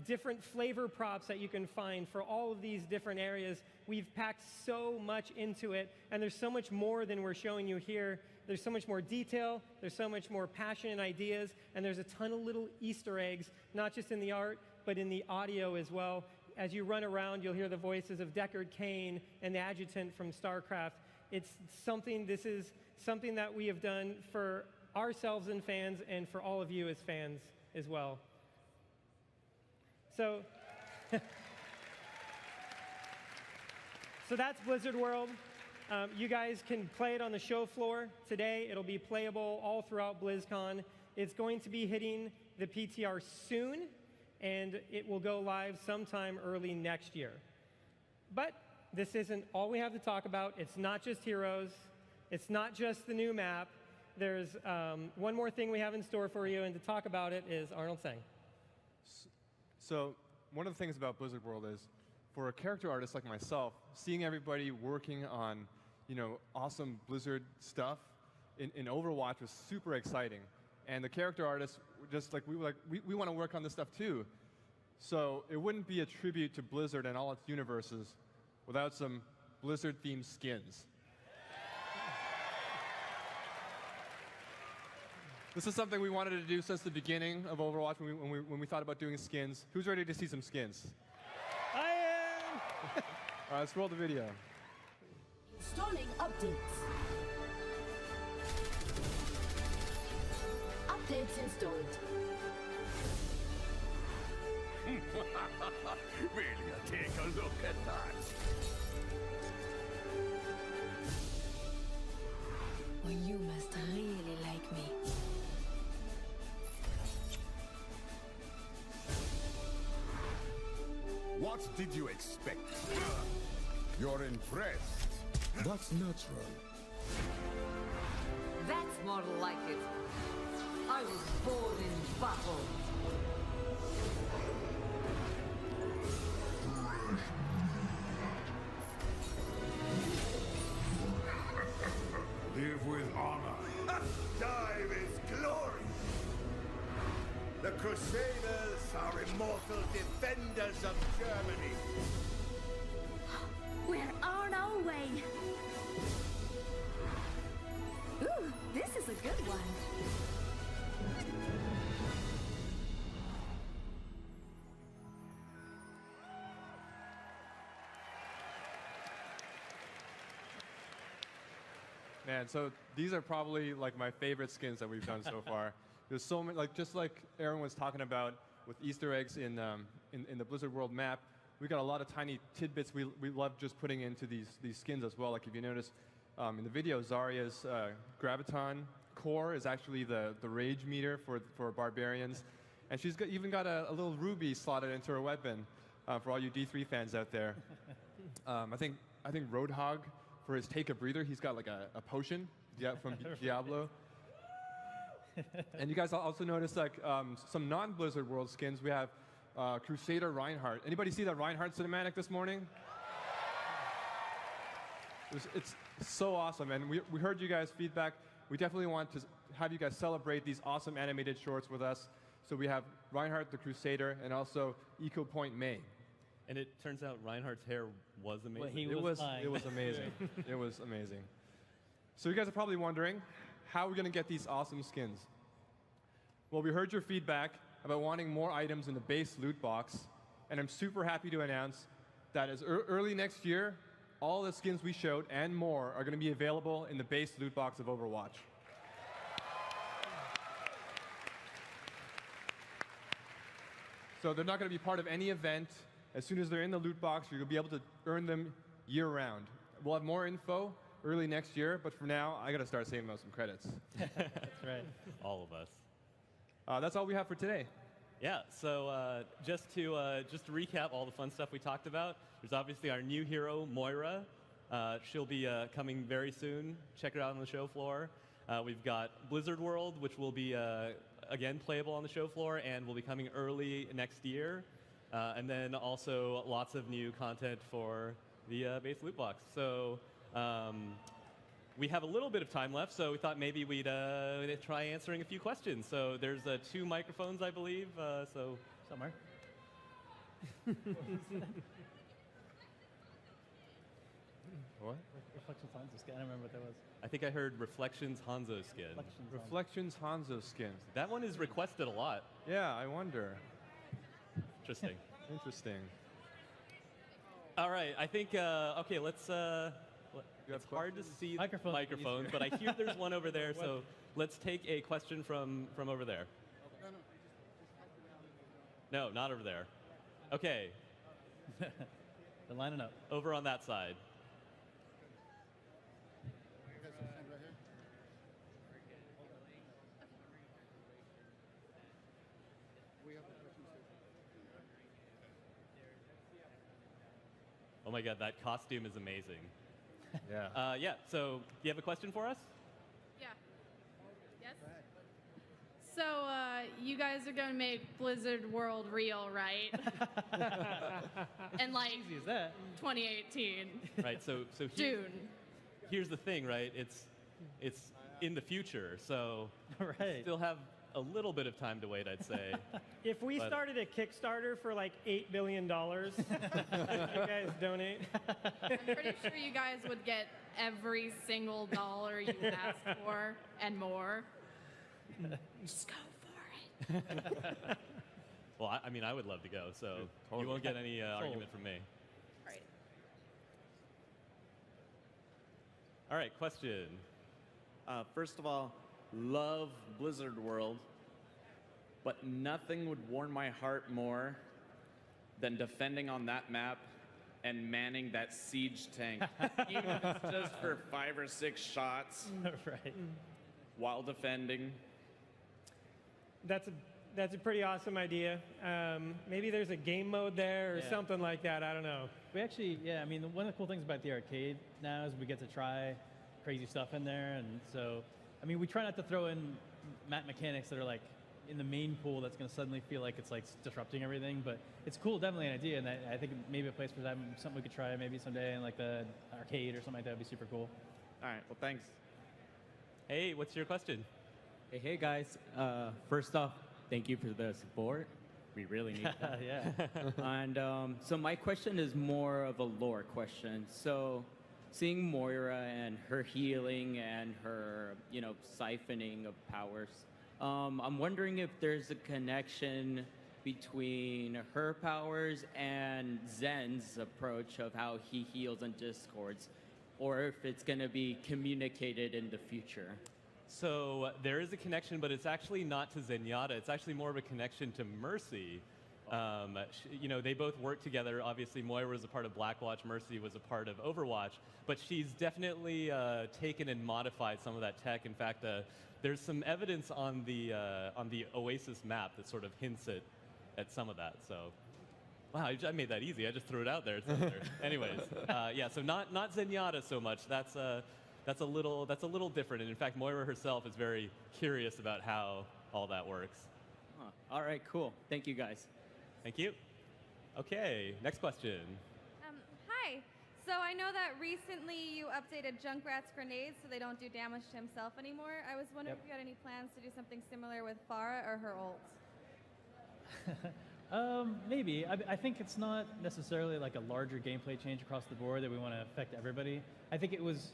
different flavor props that you can find for all of these different areas. We've packed so much into it, and there's so much more than we're showing you here. There's so much more detail, there's so much more passion and ideas, and there's a ton of little Easter eggs, not just in the art, but in the audio as well. As you run around, you'll hear the voices of Deckard Cain and the adjutant from StarCraft. This is something that we have done for ourselves and fans, and for all of you as fans as well. So, so that's Blizzard World. You guys can play it on the show floor today. It'll be playable all throughout BlizzCon. It's going to be hitting the PTR soon, and it will go live sometime early next year. But this isn't all we have to talk about. It's not just Heroes. It's not just the new map. There's one more thing we have in store for you, and to talk about it is Arnold Tsang.
So one of the things about Blizzard World is, for a character artist like myself, seeing everybody working on, awesome Blizzard stuff in Overwatch was super exciting. And the character artists we want to work on this stuff too. So it wouldn't be a tribute to Blizzard and all its universes without some Blizzard-themed skins. This is something we wanted to do since the beginning of Overwatch when we thought about doing skins. Who's ready to see some skins?
I am!
All right, let's roll the video.
Installing updates. Updates installed.
Will you take a look at that?
Well, you must really like me.
What did you expect? You're impressed. That's natural.
That's more like it. I was born in battle.
Live with honor. Die with glory. The Crusaders are immortal defenders of Germany.
We're on our way. Ooh, this is a good one.
Man, so these are probably like my favorite skins that we've done so far. There's so many, just like Aaron was talking about with Easter eggs in the Blizzard World map. We got a lot of tiny tidbits we love just putting into these skins as well. Like if you notice in the video, Zarya's graviton core is actually the rage meter for barbarians, and she's even got a little ruby slotted into her weapon for all you D3 fans out there. I think Roadhog, for his take a breather, he's got like a potion from Diablo. And you guys also notice like some non-Blizzard World skins. We have Crusader Reinhardt. Anybody see that Reinhardt cinematic this morning? It's so awesome, and we heard you guys' feedback. We definitely want to have you guys celebrate these awesome animated shorts with us. So we have Reinhardt the Crusader and also Eco Point May.
And it turns out Reinhardt's hair was amazing.
Well,
It was amazing. It was amazing. So you guys are probably wondering, how are we going to get these awesome skins? Well, we heard your feedback about wanting more items in the base loot box, and I'm super happy to announce that as early next year, all the skins we showed and more are going to be available in the base loot box of Overwatch. So they're not going to be part of any event. As soon as they're in the loot box, you'll be able to earn them year-round. We'll have more info early next year, but for now, I got to start saving out some credits.
That's right.
All of us.
That's all we have for today.
Yeah, so just to recap all the fun stuff we talked about, there's obviously our new hero, Moira. She'll be coming very soon. Check her out on the show floor. We've got Blizzard World, which will be, again, playable on the show floor and will be coming early next year. And then also lots of new content for the base loot box. So we have a little bit of time left, so we thought maybe we'd try answering a few questions. So there's 2 microphones, I believe. So
Somewhere.
What?
Reflections Hanzo skin. I don't remember what that was.
I think I heard Reflections Hanzo skin.
Reflections Hanzo.
Reflections Hanzo skins.
That one is requested a lot.
Yeah, I wonder.
Interesting.
Interesting.
All right, I think, okay, let's, it's hard to see microphones, but I hear there's one over there, so let's take a question from over there. No, not over there. Okay.
They're lining up.
Over on that side. Oh my God, that costume is amazing.
Yeah.
Yeah, so do you have a question for us?
Yeah. Yes? So, you guys are going to make Blizzard World real, right? And like,
Easy as that.
2018.
Right, so
June.
Here's the thing, right? It's in the future, so
Right.
still have a little bit of time to wait, I'd say.
If we
But-
started a Kickstarter for like $8 billion, would you guys donate?
I'm pretty sure you guys would get every single dollar you asked for and more. Just go for it.
Well, I mean, I would love to go, so
Totally.
you won't get any argument from me.
Right.
All right, question.
First of all, love Blizzard World, but nothing would warm my heart more than defending on that map and manning that siege tank, even if it's just for 5 or 6 shots
Right.
while defending.
That's a pretty awesome idea. Maybe there's a game mode there or
Yeah.
something like that. I don't know.
We actually, yeah, I mean, one of the cool things about the arcade now is we get to try crazy stuff in there. And so, I mean, we try not to throw in map mechanics that are like in the main pool that's going to suddenly feel like it's like disrupting everything. But it's cool, definitely an idea. And I think maybe a place for that, something we could try maybe someday in like the arcade or something like that would be super cool.
All right, well, thanks.
Hey, what's your question?
Hey guys. First off, thank you for the support. We really need that.
Yeah.
And so my question is more of a lore question. So seeing Moira and her healing and her, siphoning of powers, I'm wondering if there's a connection between her powers and Zen's approach of how he heals and discords, or if it's going to be communicated in the future.
So there is a connection, but it's actually not to Zenyatta. It's actually more of a connection to Mercy. They both work together. Obviously, Moira was a part of Blackwatch. Mercy was a part of Overwatch. But she's definitely taken and modified some of that tech. In fact, there's some evidence on the Oasis map that sort of hints at some of that. So, wow, I made that easy. I just threw it out there. It's out there. Anyways, yeah. So not Zenyatta so much. That's a little different. And in fact, Moira herself is very curious about how all that works.
Huh. All right, cool. Thank you, guys.
Thank you. Okay, next question.
Hi. So I know that recently you updated Junkrat's grenades so they don't do damage to himself anymore. I was wondering if you had any plans to do something similar with Farah or her ult.
Maybe. I think it's not necessarily like a larger gameplay change across the board that we want to affect everybody. I think it was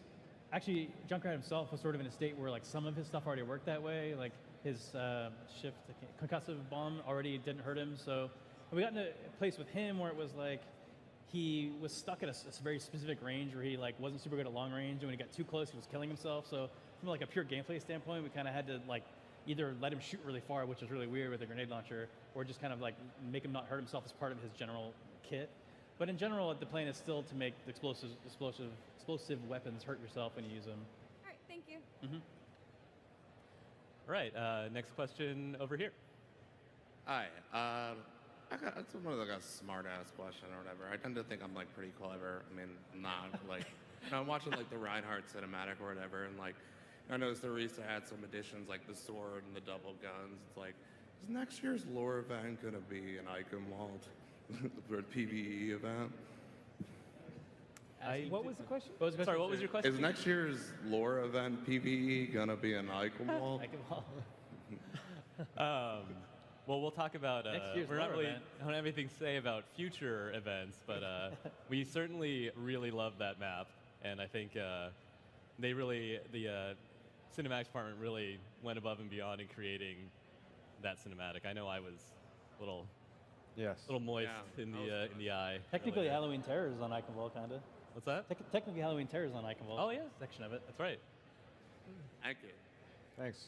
actually Junkrat himself was sort of in a state where like some of his stuff already worked that way. Like his concussive bomb already didn't hurt him. So we got into a place with him where it was like he was stuck at a very specific range where he like wasn't super good at long range, and when he got too close, he was killing himself. So from like a pure gameplay standpoint, we kind of had to like either let him shoot really far, which is really weird with a grenade launcher, or just kind of like make him not hurt himself as part of his general kit. But in general, the plan is still to make the explosive weapons hurt yourself when you use them.
All right, thank you.
Mm-hmm.
All right, next question over here.
Hi. It's more like a smart-ass question or whatever. I tend to think I'm like pretty clever. I mean, I'm not like. I'm watching like the Reinhardt cinematic or whatever, and like I noticed the Risa had some additions like the sword and the double guns. It's like, is next year's lore event gonna be an Eichenwald for a PvE event?
What was the question?
Sorry, what was your question?
Is next year's lore event PvE gonna be an Eichenwald?
Well, we'll talk about.
Next year's
we're not
lore
really
event.
don't have anything to say about future events, but we certainly really love that map, and I think they really the cinematics department really went above and beyond in creating that cinematic. I know I was a little moist in the eye.
Technically,
earlier.
Halloween Terror is on Iconville, kind of.
What's that?
Technically, Halloween Terror is on Iconville.
Oh yeah,
Section of it.
That's right.
Thank you.
Thanks.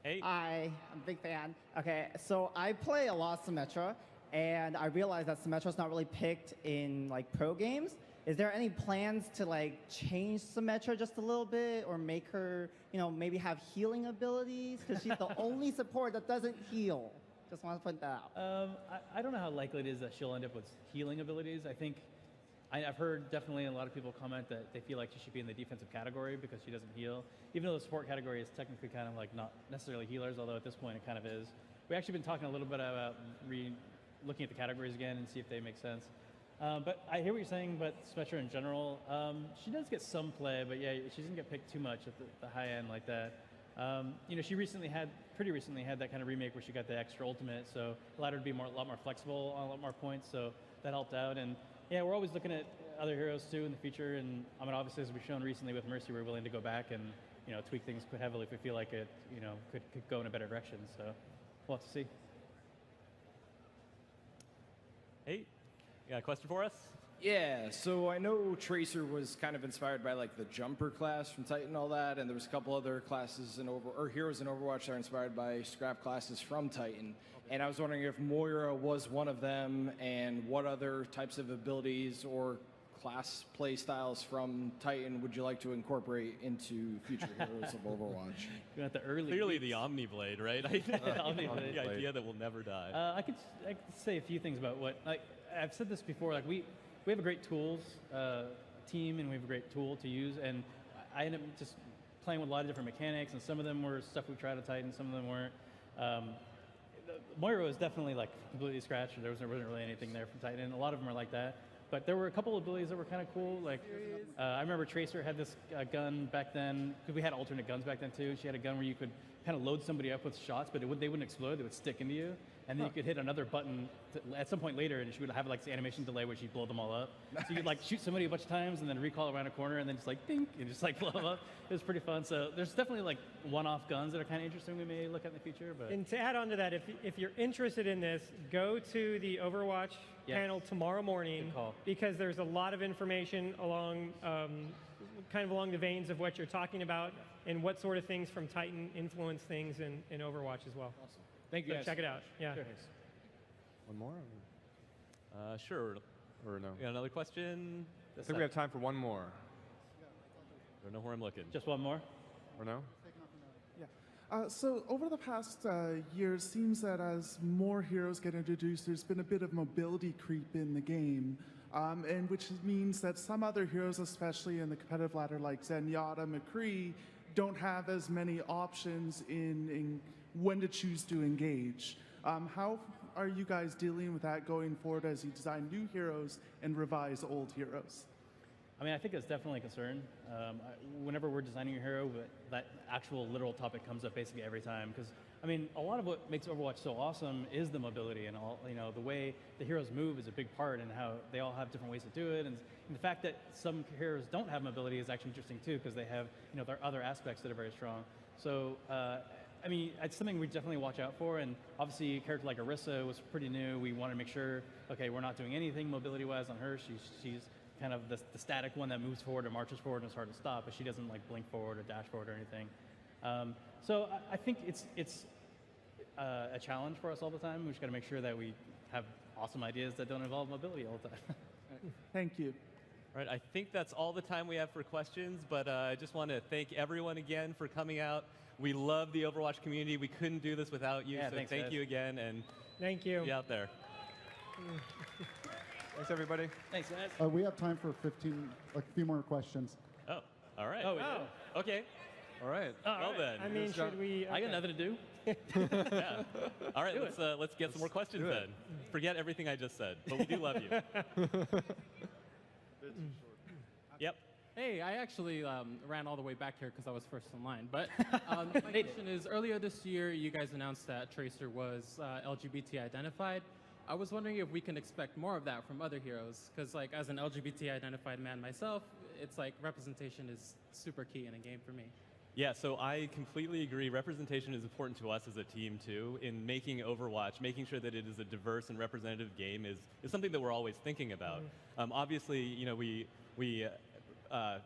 Hey.
Hi, I'm a big fan. Okay, so I play a lot of Symmetra, and I realized that Symmetra's not really picked in like pro games. Is there any plans to like change Symmetra just a little bit, or make her, maybe have healing abilities? Because she's the only support that doesn't heal. Just want to point that out.
I don't know how likely it is that she'll end up with healing abilities. I think I've heard definitely a lot of people comment that they feel like she should be in the defensive category because she doesn't heal, even though the support category is technically kind of like not necessarily healers, although at this point it kind of is. We've actually been talking a little bit about looking at the categories again and see if they make sense. But I hear what you're saying, but Symmetra in general, she does get some play, but yeah, she doesn't get picked too much at the high end like that. She pretty recently had that kind of remake where she got the extra ultimate, so allowed her to be a lot more flexible on a lot more points, so that helped out. And yeah, we're always looking at other heroes too in the future, and I mean, obviously, as we've shown recently with Mercy, we're willing to go back and tweak things quite heavily if we feel like it could go in a better direction. So we'll have to see.
Hey, you got a question for us?
Yeah, so I know Tracer was kind of inspired by like the Jumper class from Titan and all that, and there was a couple other classes heroes in Overwatch that are inspired by scrap classes from Titan. And I was wondering if Moira was one of them, and what other types of abilities or class play styles from Titan would you like to incorporate into future heroes of Overwatch?
You got the early
Clearly
beats.
the Omniblade, right?
Omniblade.
The idea that will never die.
I could say a few things about I've said this before. Like we have a great tools team, and we have a great tool to use, and I ended up just playing with a lot of different mechanics, and some of them were stuff we tried at Titan, some of them weren't. Moira was definitely like completely scratched. There wasn't really anything there from Titan, and a lot of them are like that. But there were a couple of abilities that were kind of cool. Like I remember Tracer had this gun back then, because we had alternate guns back then too. She had a gun where you could kind of load somebody up with shots, but they wouldn't explode. They would stick into you, and then you could hit another button at some point later, and she would have like this animation delay where she'd blow them all up. So you'd like shoot somebody a bunch of times, and then recall around a corner, and then just like ding, and just like blow them up. It was pretty fun. So there's definitely like one-off guns that are kind of interesting we may look at in the future. But
And to add on to that, if you're interested in this, go to the Overwatch panel tomorrow morning, because there's a lot of information along kind of along the veins of what you're talking about and what sort of things from Titan influence things in Overwatch as well.
Awesome. Thank you,
So
guys.
check it out. Yeah.
Sure.
One more?
Sure.
Or no?
You got another question?
I think we have time for one more.
Don't know where I'm looking.
Just one more?
Or no?
So over the past year, it seems that as more heroes get introduced, there's been a bit of mobility creep in the game, and which means that some other heroes, especially in the competitive ladder like Zenyatta, McCree, don't have as many options in when to choose to engage. How are you guys dealing with that going forward as you design new heroes and revise old heroes?
I mean, I think it's definitely a concern. Whenever we're designing a hero, that actual literal topic comes up basically every time. Because I mean, a lot of what makes Overwatch so awesome is the mobility, and all the way the heroes move is a big part, and how they all have different ways to do it. And the fact that some heroes don't have mobility is actually interesting too, because they have their other aspects that are very strong. So. I mean, it's something we definitely watch out for, and obviously a character like Orisa was pretty new. We want to make sure, okay, we're not doing anything mobility-wise on her. She's kind of the static one that moves forward or marches forward and is hard to stop, but she doesn't like blink forward or dash forward or anything. So I think it's a challenge for us all the time. We just got to make sure that we have awesome ideas that don't involve mobility all the time.
Thank you.
All right, I think that's all the time we have for questions, but I just want to thank everyone again for coming out. We love the Overwatch community. We couldn't do this without you, so
thanks,
thank
guys.
you again, and
thank you.
Be out there.
Thanks, everybody.
Thanks, guys.
We have time for a few more questions.
Oh, all right.
Oh,
okay.
All right.
Well then.
I mean, should we?
I got nothing to do.
Yeah. All right, let's get some more questions then. Forget everything I just said, but we do love you. Yep.
Hey, I actually ran all the way back here because I was first in line. But my question is, earlier this year, you guys announced that Tracer was LGBT identified. I was wondering if we can expect more of that from other heroes, because like as an LGBT identified man myself, it's like representation is super key in a game for me.
Yeah, so I completely agree. Representation is important to us as a team too. In making Overwatch, making sure that it is a diverse and representative game is something that we're always thinking about. Obviously, you know, we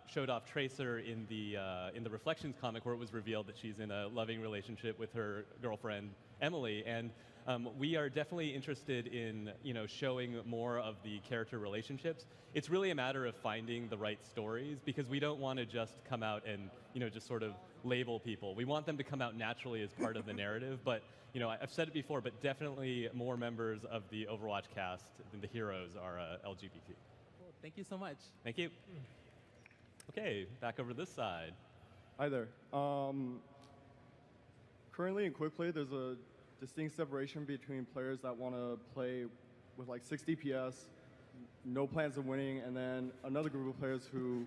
showed off Tracer in the Reflections comic, where it was revealed that she's in a loving relationship with her girlfriend Emily, and we are definitely interested in showing more of the character relationships. It's really a matter of finding the right stories, because we don't want to just come out and just sort of label people. We want them to come out naturally as part of the narrative. But I've said it before, but definitely more members of the Overwatch cast than the heroes are LGBT.
Cool. Thank you so much.
Thank you. Okay, back over this side.
Hi there. Currently in Quick Play, there's a distinct separation between players that want to play with like 60 PS, no plans of winning, and then another group of players who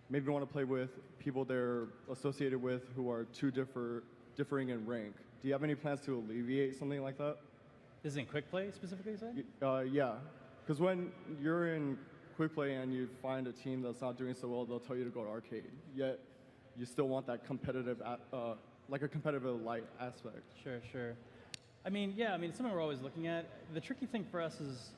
maybe want to play with people they're associated with who are differing in rank. Do you have any plans to alleviate something like that?
This is in Quick Play specifically, you said?
Yeah, because when you're in Quick Play and you find a team that's not doing so well, they'll tell you to go to arcade. Yet you still want that competitive, like a competitive light aspect.
Sure. I mean, yeah, it's something we're always looking at. The tricky thing for us is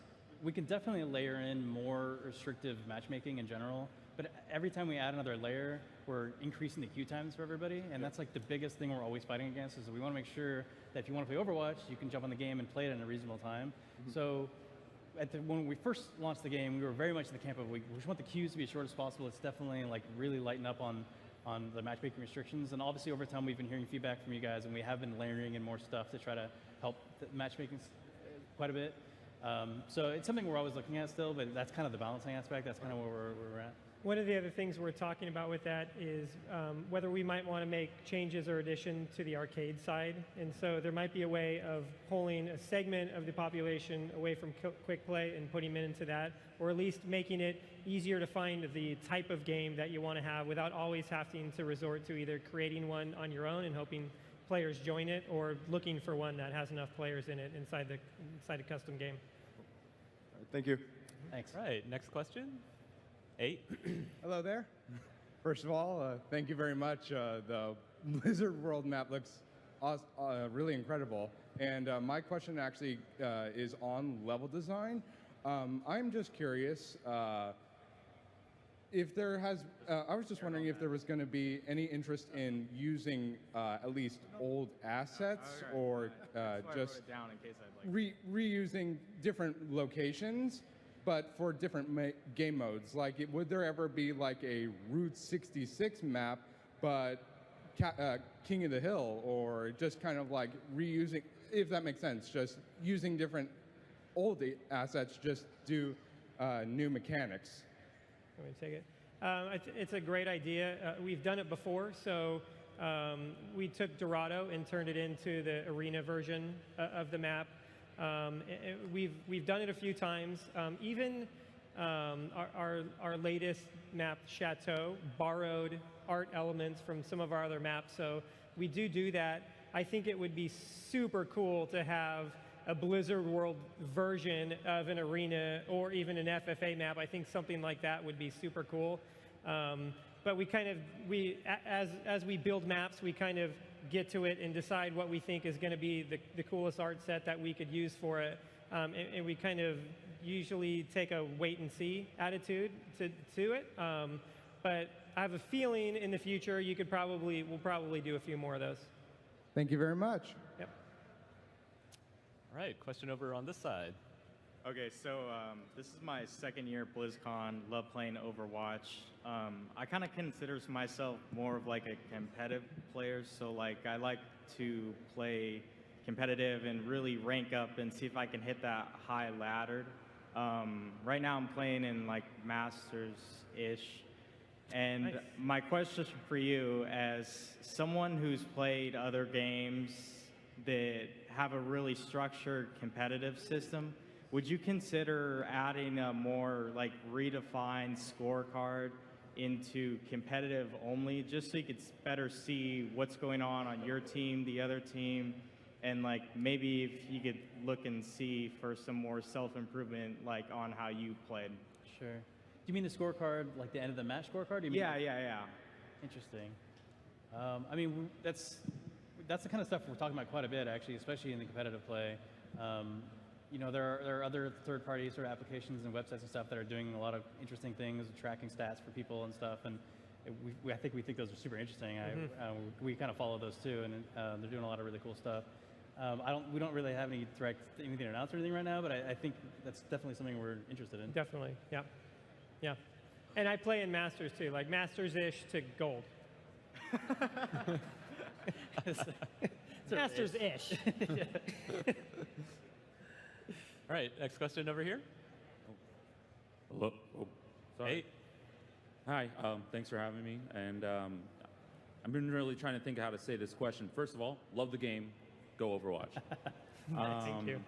we can definitely layer in more restrictive matchmaking in general, but every time we add another layer, we're increasing the queue times for everybody, and that's like the biggest thing we're always fighting against, is we want to make sure that if you want to play Overwatch, you can jump on the game and play it in a reasonable time. So when we first launched the game, we were very much in the camp of we just want the queues to be as short as possible. It's definitely like really lighten up on the matchmaking restrictions, and obviously over time we've been hearing feedback from you guys, and we have been layering in more stuff to try to help the matchmaking quite a bit. So it's something we're always looking at still, but that's kind of the balancing aspect. That's kind of where we're at.
One of the other things we're talking about with that is whether we might want to make changes or addition to the arcade side. And so there might be a way of pulling a segment of the population away from Quick Play and putting them into that, or at least making it easier to find the type of game that you want to have without always having to resort to either creating one on your own and hoping players join it, or looking for one that has enough players in it inside a custom game.
Thank you.
Thanks.
All right, next question. 8.
Hello there. First of all, thank you very much. The Blizzard World map looks really incredible. And my question actually is on level design. I'm just curious if there has, I was just wondering if there was going to be any interest in using at least old assets, or just reusing different locations, but for different game modes. Like, would there ever be like a Route 66 map, but King of the Hill, or just kind of like reusing, if that makes sense, just using different old assets, just do new mechanics?
Let me take it. It's a great idea. We've done it before. So we took Dorado and turned it into the arena version of the map. We've done it a few times. Even our latest map, Chateau, borrowed art elements from some of our other maps. So we do that. I think it would be super cool to have a Blizzard World version of an arena, or even an FFA map. I think something like that would be super cool. But as we build maps, we kind of get to it and decide what we think is going to be the coolest art set that we could use for it. And we kind of usually take a wait and see attitude to it. But I have a feeling in the future we'll probably do a few more of those.
Thank you very much.
Yep.
All right, question over on this side.
Okay, so this is my second year at BlizzCon. Love playing Overwatch. I kind of consider myself more of like a competitive player. So like I like to play competitive and really rank up and see if I can hit that high ladder. Right now I'm playing in like Masters-ish. And nice. My question for you, as someone who's played other games that have a really structured competitive system, would you consider adding a more like redefined scorecard into competitive only, just so you could better see what's going on your team, the other team, and like maybe if you could look and see for some more self-improvement, like on how you played.
Sure. Do you mean the scorecard, like the end of the match scorecard? Do you mean
Yeah.
Interesting. I mean, that's the kind of stuff we're talking about quite a bit, actually, especially in the competitive play. You know, there are other third-party sort of applications and websites and stuff that are doing a lot of interesting things, tracking stats for people and stuff, and I think we think those are super interesting. We kind of follow those too, and they're doing a lot of really cool stuff. We don't really have anything to announce or anything right now, but I think that's definitely something we're interested in.
Definitely, yeah. And I play in Masters too, like Masters-ish to gold. Masters-ish.
All right, next question over here.
Hello. Oh, sorry.
Hey.
Hi. Thanks for having me. And I've been really trying to think how to say this question. First of all, love the game. Go Overwatch.
Thank you.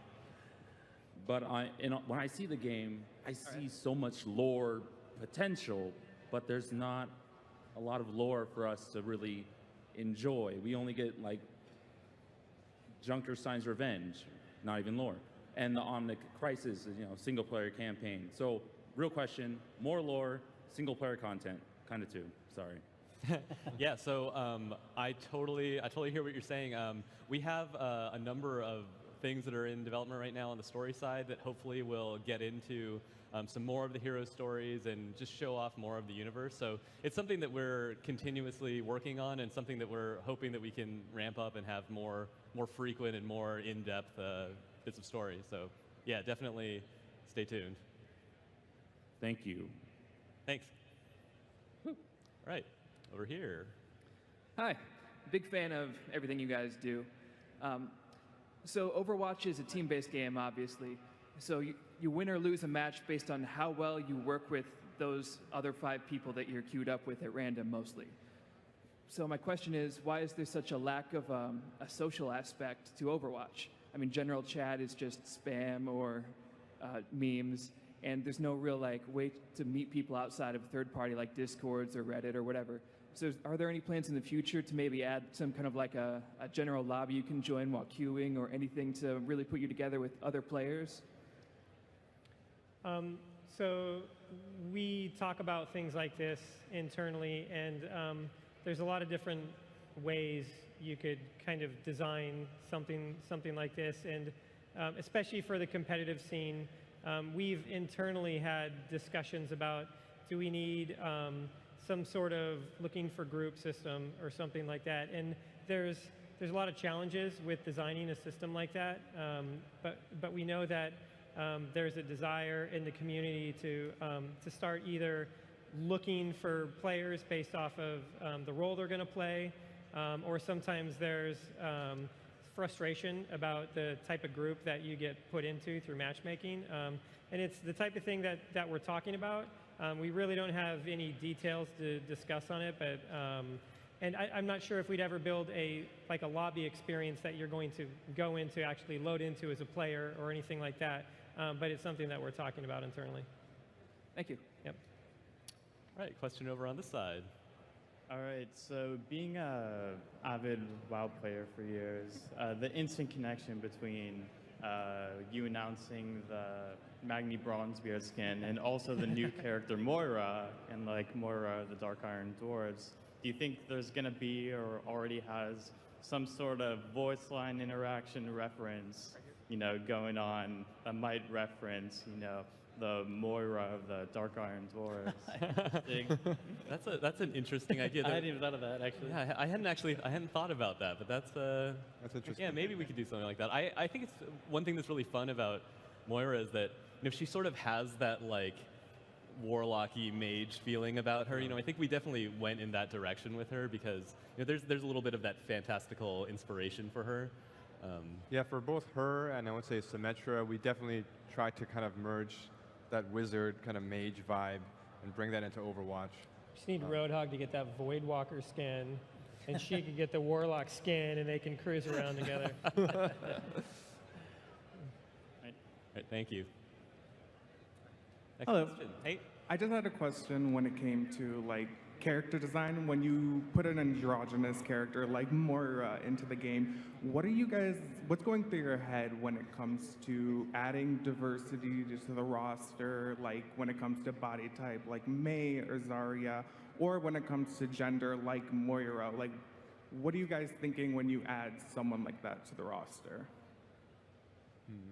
But when I see the game, I see so much lore potential, but there's not a lot of lore for us to really enjoy. We only get like Junkerstein's Revenge, not even lore, and the Omnic Crisis, single player campaign. So, real question: more lore, single player content, kind of two. Sorry.
Yeah, so I totally hear what you're saying. We have a number of things that are in development right now on the story side that hopefully will get into some more of the hero stories and just show off more of the universe. So it's something that we're continuously working on and something that we're hoping that we can ramp up and have more frequent and more in-depth bits of story. So yeah, definitely stay tuned.
Thank you.
Thanks. Woo. All right. Over here.
Hi, big fan of everything you guys do. So Overwatch is a team-based game, obviously. So you win or lose a match based on how well you work with those other 5 people that you're queued up with at random, mostly. So my question is, why is there such a lack of a social aspect to Overwatch? I mean, general chat is just spam or memes, and there's no real way to meet people outside of a third party like Discords or Reddit or whatever. So are there any plans in the future to maybe add some kind of a general lobby you can join while queuing or anything to really put you together with other players?
So we talk about things like this internally, and there's a lot of different ways you could kind of design something like this, and especially for the competitive scene. We've internally had discussions about, do we need some sort of looking for group system or something like that? And there's a lot of challenges with designing a system like that, but we know that there's a desire in the community to start either looking for players based off of the role they're going to play, or sometimes there's frustration about the type of group that you get put into through matchmaking. And it's the type of thing that we're talking about. We really don't have any details to discuss on it, but and I'm not sure if we'd ever build a lobby experience that you're going to go into, actually load into as a player or anything like that. But it's something that we're talking about internally.
Thank you.
Yep.
All right, question over on this side.
All right, so being a avid WoW player for years, the instant connection between you announcing the Magni Bronzebeard skin and also the new character Moira and Moira the Dark Iron Dwarves, do you think there's going to be or already has some sort of voice line interaction reference, going on that might reference, the Moira of the Dark Iron Dwarves?
That's an interesting idea.
I hadn't even thought of that, actually.
Yeah, I hadn't thought about that, but that's
interesting.
Yeah, maybe we could do something like that. I think it's one thing that's really fun about Moira is that she sort of has that warlocky mage feeling about her. I think we definitely went in that direction with her because there's a little bit of that fantastical inspiration for her.
Yeah, for both her and I would say Symmetra, we definitely tried to kind of merge that wizard kind of mage vibe and bring that into Overwatch.
Just need Roadhog to get that Voidwalker skin, and she could get the Warlock skin, and they can cruise around together.
Right, thank you. Next
Hello.
question. Hey.
I just had a question when it came to like character design. When you put an androgynous character like Moira into the game, what's going through your head when it comes to adding diversity to the roster, like when it comes to body type like May or Zarya, or when it comes to gender like Moira? Like, what are you guys thinking when you add someone like that to the roster?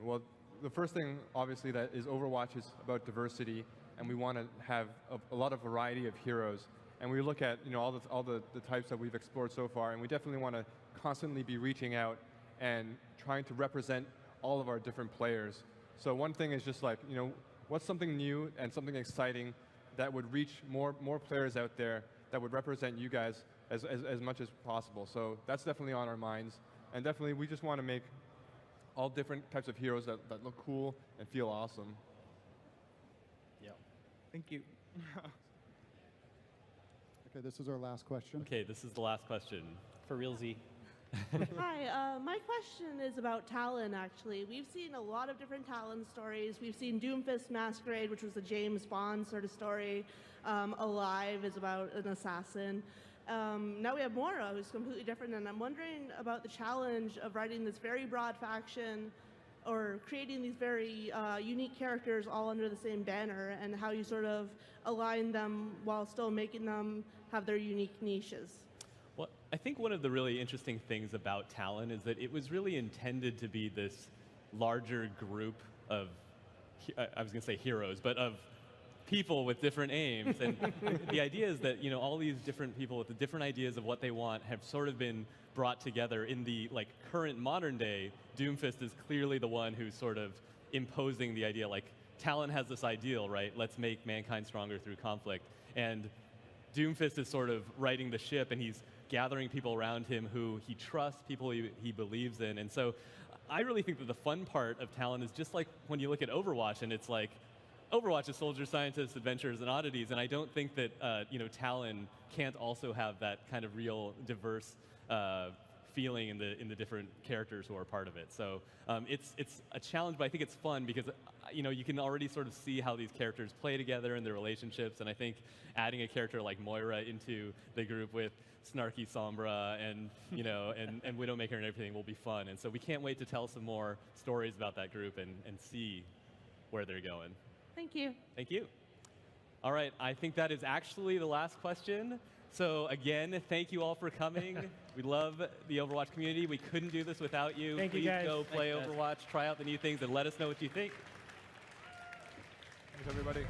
Well, the first thing, obviously, that is Overwatch is about diversity, and we want to have a lot of variety of heroes. And we look at all the types that we've explored so far, and we definitely want to constantly be reaching out and trying to represent all of our different players. So one thing is just like, what's something new and something exciting that would reach more players out there that would represent you guys as much as possible. So that's definitely on our minds. And definitely we just want to make all different types of heroes that look cool and feel awesome.
Yeah.
Thank you.
Okay, this is our last question.
Okay, this is the last question.
For realsy.
Hi, my question is about Talon, actually. We've seen a lot of different Talon stories. We've seen Doomfist Masquerade, which was a James Bond sort of story. Alive is about an assassin. Now we have Moira, who's completely different, and I'm wondering about the challenge of writing this very broad faction or creating these very unique characters all under the same banner, and how you sort of align them while still making them have their unique niches.
Well, I think one of the really interesting things about Talon is that it was really intended to be this larger group of, I was going to say heroes, but of people with different aims. And the idea is that all these different people with the different ideas of what they want have sort of been brought together. In the current modern day, Doomfist is clearly the one who's sort of imposing the idea, like Talon has this ideal, right? Let's make mankind stronger through conflict. And Doomfist is sort of righting the ship, and he's gathering people around him who he trusts, people he believes in. And so I really think that the fun part of Talon is just like when you look at Overwatch, and it's like, Overwatch is soldiers, scientists, adventurers, and oddities, and I don't think that Talon can't also have that kind of real diverse feeling in the different characters who are part of it. So it's a challenge, but I think it's fun because you can already sort of see how these characters play together and their relationships. And I think adding a character like Moira into the group with snarky Sombra and and Widowmaker and everything will be fun. And so we can't wait to tell some more stories about that group and see where they're going.
Thank you.
Thank you. All right, I think that is actually the last question. So again, thank you all for coming. We love the Overwatch community. We couldn't do this without you.
Thank you,
Please
guys.
go play
Thanks,
Overwatch, try out the new things, and let us know what you think.
Thanks, everybody.